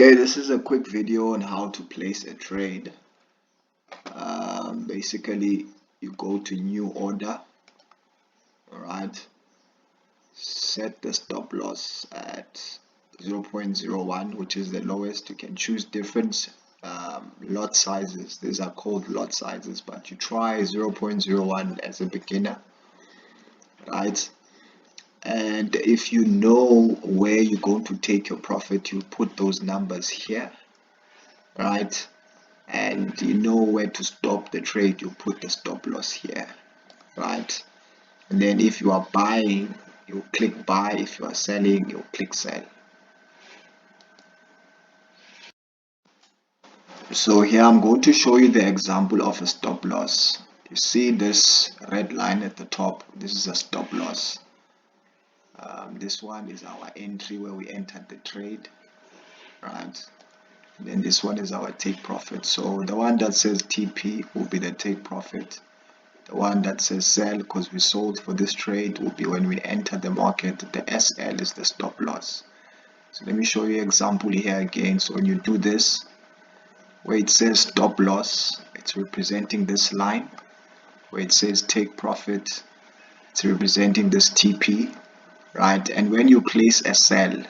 Okay, this is a quick video on how to place a trade. Basically, you go to new order, alright, set the stop loss at 0.01, which is the lowest. You can choose different lot sizes. These are called lot sizes, but you try 0.01 as a beginner, right? And if you know where you're going to take your profit, you put those numbers here, right? And you know where to stop the trade, you put the stop loss here, right? And then if you are buying, you click buy. If you are selling, you click sell. So here I'm going to show you the example of a stop loss. You see this red line at the top, this is a stop loss. This one is our entry where we entered the trade, right? And then this one is our take profit. So the one that says TP will be the take profit. The one that says sell, because we sold for this trade, will be when we enter the market. The SL is the stop loss. So let me show you an example here again. So when you do this, where it says stop loss, it's representing this line. Where it says take profit, it's representing this TP, right? And when you place a sell,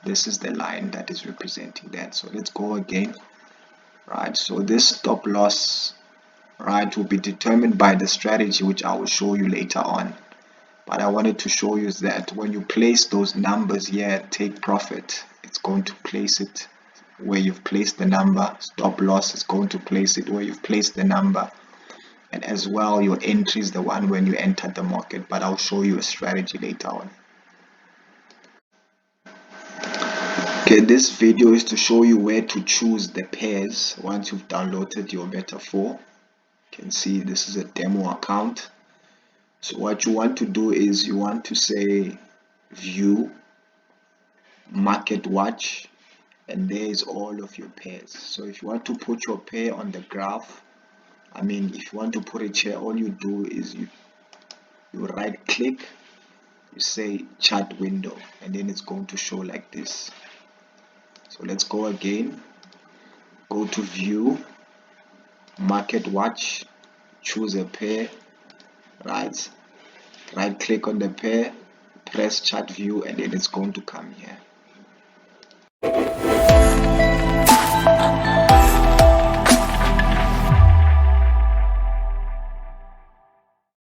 this is the line that is representing that. So let's go again, right? So this stop loss, right, will be determined by the strategy, which I will show you later on. But I wanted to show you is that when you place those numbers here, take profit, it's going to place it where you've placed the number. Stop loss is going to place it where you've placed the number. And as well, your entry is the one when you enter the market, but I'll show you a strategy later on. Okay, this video is to show you where to choose the pairs once you've downloaded your Meta 4. You can see this is a demo account. So what you want to do is you want to say view, market watch, and there is all of your pairs. So if you want to put your pair on the graph, if you want to put it here, all you do is you right click, you say chart window, and then it's going to show like this. So let's go again, go to view, market watch, choose a pair, right click on the pair, press chart view, and then it's going to come here.